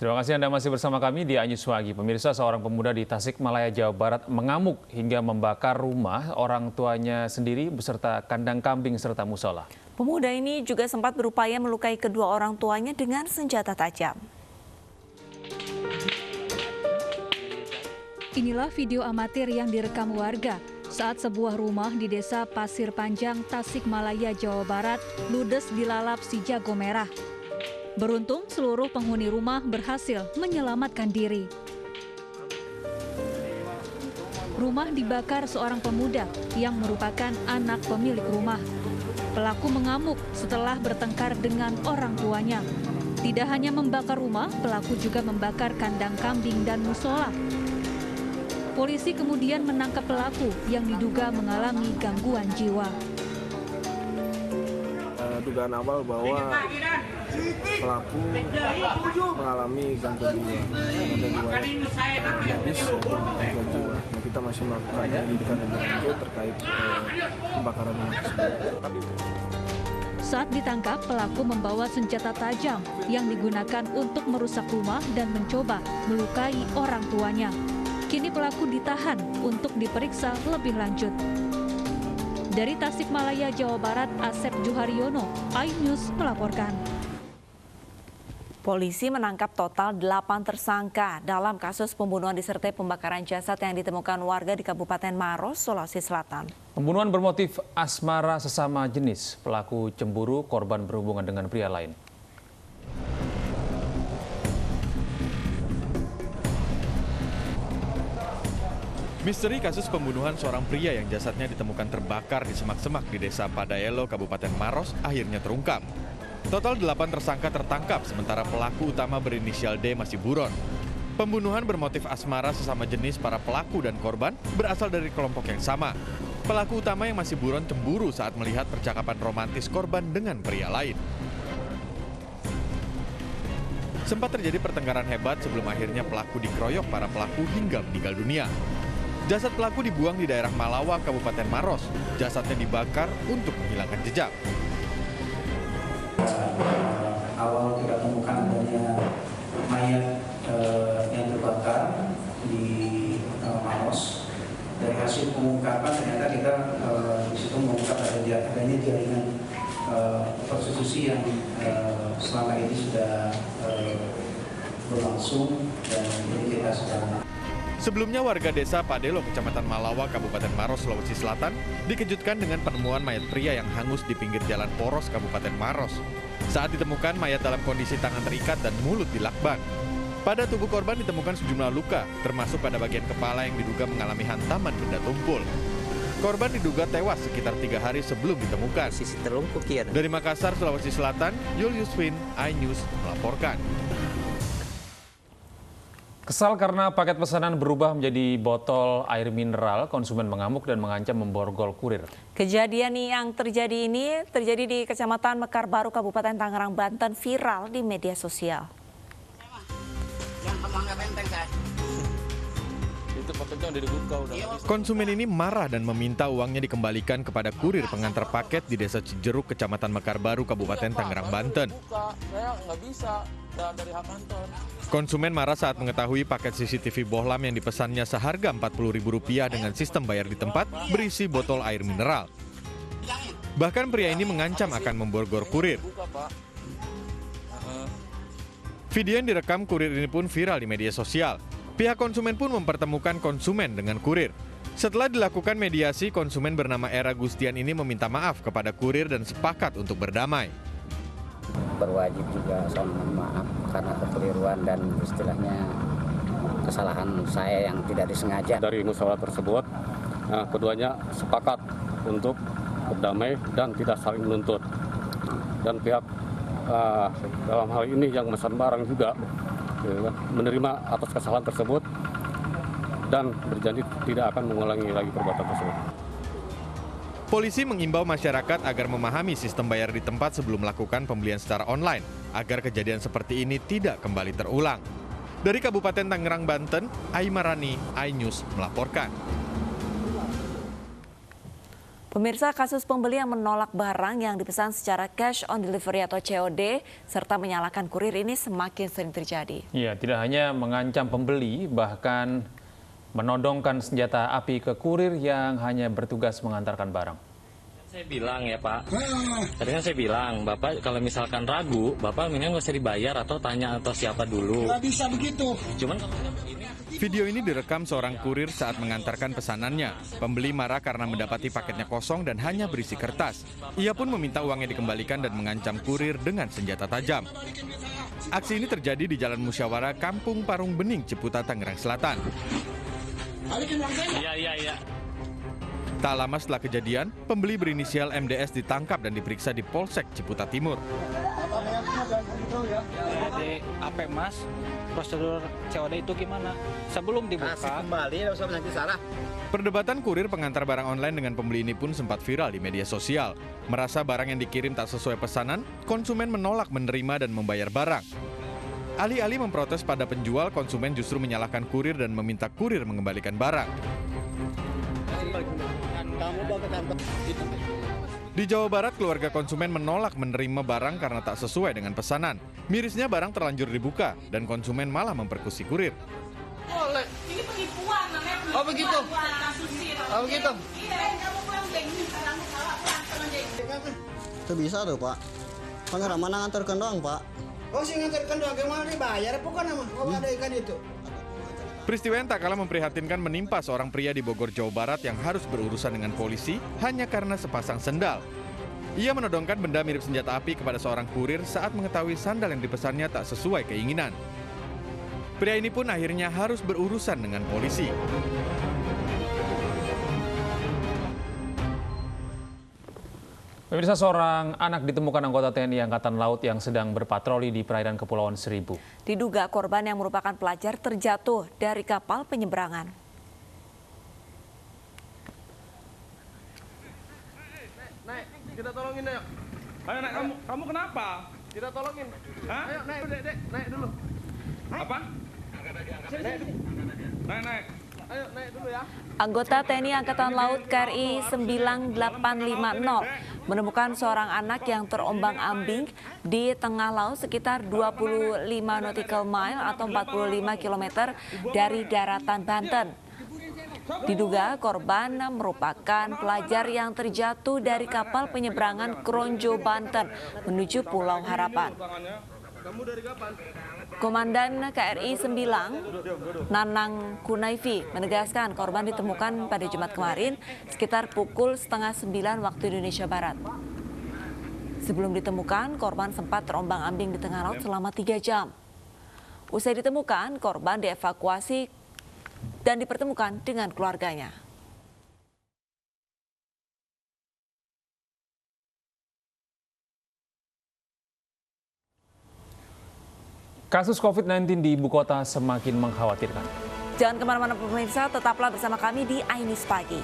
Terima kasih Anda masih bersama kami di Anyus Pagi. Pemirsa, seorang pemuda di Tasikmalaya, Jawa Barat mengamuk hingga membakar rumah orang tuanya sendiri beserta kandang kambing serta musola. Pemuda ini juga sempat berupaya melukai kedua orang tuanya dengan senjata tajam. Inilah video amatir yang direkam warga saat sebuah rumah di Desa Pasir Panjang, Tasikmalaya, Jawa Barat ludes dilalap si jago merah. Beruntung seluruh penghuni rumah berhasil menyelamatkan diri. Rumah dibakar seorang pemuda yang merupakan anak pemilik rumah. Pelaku mengamuk setelah bertengkar dengan orang tuanya. Tidak hanya membakar rumah, pelaku juga membakar kandang kambing dan musola. Polisi kemudian menangkap pelaku yang diduga mengalami gangguan jiwa. Dugaan awal bahwa pelaku mengalami gangguan jiwa medis dan jiwa. Kita masih melakukan penyelidikan lebih lanjut terkait pembakaran rumah tersebut. Saat ditangkap, pelaku membawa senjata tajam yang digunakan untuk merusak rumah dan mencoba melukai orang tuanya. Kini pelaku ditahan untuk diperiksa lebih lanjut. Dari Tasikmalaya, Jawa Barat, Asep Juharyono, iNews melaporkan. Polisi menangkap total 8 tersangka dalam kasus pembunuhan disertai pembakaran jasad yang ditemukan warga di Kabupaten Maros, Sulawesi Selatan. Pembunuhan bermotif asmara sesama jenis. Pelaku cemburu, korban berhubungan dengan pria lain. Misteri kasus pembunuhan seorang pria yang jasadnya ditemukan terbakar di semak-semak di Desa Padayelo, Kabupaten Maros, akhirnya terungkap. Total 8 tersangka tertangkap, sementara pelaku utama berinisial D masih buron. Pembunuhan bermotif asmara sesama jenis para pelaku dan korban berasal dari kelompok yang sama. Pelaku utama yang masih buron cemburu saat melihat percakapan romantis korban dengan pria lain. Sempat terjadi pertengkaran hebat sebelum akhirnya pelaku dikeroyok para pelaku hingga meninggal dunia. Jasad pelaku dibuang di daerah Malawa, Kabupaten Maros. Jasadnya dibakar untuk menghilangkan jejak. Awal kita temukan adanya mayat yang terbakar di Maros. Dari hasil pengungkapan ternyata kita di situ mengungkap adanya jaringan prostitusi yang selama ini sudah berlangsung dan ini kita sedang. Sebelumnya warga desa Padelo, Kecamatan Malawa, Kabupaten Maros, Sulawesi Selatan, dikejutkan dengan penemuan mayat pria yang hangus di pinggir jalan Poros, Kabupaten Maros. Saat ditemukan, mayat dalam kondisi tangan terikat dan mulut dilakban. Pada tubuh korban ditemukan sejumlah luka, termasuk pada bagian kepala yang diduga mengalami hantaman benda tumpul. Korban diduga tewas sekitar 3 hari sebelum ditemukan. Dari Makassar, Sulawesi Selatan, Julius Win, iNews melaporkan. Kesal karena paket pesanan berubah menjadi botol air mineral, konsumen mengamuk dan mengancam memborgol kurir. Kejadian yang terjadi ini terjadi di Kecamatan Mekar Baru, Kabupaten Tangerang, Banten, viral di media sosial. Konsumen ini marah dan meminta uangnya dikembalikan kepada kurir pengantar paket di Desa Cijeruk, Kecamatan Mekar Baru, Kabupaten Tangerang, Banten. Konsumen marah saat mengetahui paket CCTV bohlam yang dipesannya seharga Rp40.000 dengan sistem bayar di tempat berisi botol air mineral. Bahkan pria ini mengancam akan memborgol kurir. Video yang direkam kurir ini pun viral di media sosial. Pihak konsumen pun mempertemukan konsumen dengan kurir. Setelah dilakukan mediasi, konsumen bernama Era Gustian ini meminta maaf kepada kurir dan sepakat untuk berdamai. Berwajib juga saya mohon maaf karena kekeliruan dan istilahnya kesalahan saya yang tidak disengaja. Dari musyawarah tersebut, keduanya sepakat untuk berdamai dan tidak saling menuntut. Dan pihak dalam hal ini yang memesan barang juga menerima atas kesalahan tersebut dan berjanji tidak akan mengulangi lagi perbuatan tersebut. Polisi mengimbau masyarakat agar memahami sistem bayar di tempat sebelum melakukan pembelian secara online, agar kejadian seperti ini tidak kembali terulang. Dari Kabupaten Tangerang, Banten, Aimarani, iNews melaporkan. Pemirsa, kasus pembeli yang menolak barang yang dipesan secara cash on delivery atau COD serta menyalahkan kurir ini semakin sering terjadi. Ya, tidak hanya mengancam pembeli, bahkan menodongkan senjata api ke kurir yang hanya bertugas mengantarkan barang. Saya bilang ya Pak, tadi kan saya bilang, Bapak kalau misalkan ragu, Bapak mendingan nggak usah dibayar atau tanya atau siapa dulu. Nggak bisa begitu. Cuman kalau begini. Video ini direkam seorang kurir saat mengantarkan pesanannya. Pembeli marah karena mendapati paketnya kosong dan hanya berisi kertas. Ia pun meminta uangnya dikembalikan dan mengancam kurir dengan senjata tajam. Aksi ini terjadi di Jalan Musyawarah Kampung Parung Bening, Ciputa, Tangerang Selatan. Iya. Tak lama setelah kejadian, pembeli berinisial MDS ditangkap dan diperiksa di Polsek Ciputa Timur. Jadi apa Mas? Prosedur COD itu gimana? Sebelum dibuka. Kembali, nggak usah nanti salah. Perdebatan kurir pengantar barang online dengan pembeli ini pun sempat viral di media sosial. Merasa barang yang dikirim tak sesuai pesanan, konsumen menolak menerima dan membayar barang. Alih-alih memprotes pada penjual, konsumen justru menyalahkan kurir dan meminta kurir mengembalikan barang. Di Jawa Barat, keluarga konsumen menolak menerima barang karena tak sesuai dengan pesanan. Mirisnya barang terlanjur dibuka dan konsumen malah memperkusi kurir. Boleh. Ini penipuan namanya penipuan. Oh begitu. Oh begitu. Iya, kamu pulang deh. Kamu salah pulang deh. Itu bisa tuh Pak. Pengereman nganterkan doang Pak. Oh sih nganterkan doang, kemana dibayar pokoknya mah. Oh ada ikan itu. Peristiwa yang tak kalah memprihatinkan menimpa seorang pria di Bogor, Jawa Barat yang harus berurusan dengan polisi hanya karena sepasang sendal. Ia menodongkan benda mirip senjata api kepada seorang kurir saat mengetahui sandal yang dipesannya tak sesuai keinginan. Pria ini pun akhirnya harus berurusan dengan polisi. Pemirsa, seorang anak ditemukan anggota TNI Angkatan Laut yang sedang berpatroli di perairan Kepulauan Seribu. Diduga korban yang merupakan pelajar terjatuh dari kapal penyeberangan. Naik, kita tolongin ayo. Ayo naik, kamu kenapa? Kita tolongin. Hah? Ayo naik, Dek, naik dulu. Apa? Naik. Ayo naik dulu ya. Anggota TNI Angkatan Laut KRI 9850 menemukan seorang anak yang terombang-ambing di tengah laut sekitar 25 nautical mile atau 45 km dari daratan Banten. Diduga korban merupakan pelajar yang terjatuh dari kapal penyeberangan Kronjo, Banten menuju Pulau Harapan. Kamu dari kapan? Komandan KRI 9, Nanang Kunaifi, menegaskan korban ditemukan pada Jumat kemarin sekitar pukul 8:30 waktu Indonesia Barat. Sebelum ditemukan, korban sempat terombang-ambing di tengah laut selama 3 jam. Usai ditemukan, korban dievakuasi dan dipertemukan dengan keluarganya. Kasus COVID-19 di ibu kota semakin mengkhawatirkan. Jangan kemana-mana pemirsa, tetaplah bersama kami di Ainis Pagi.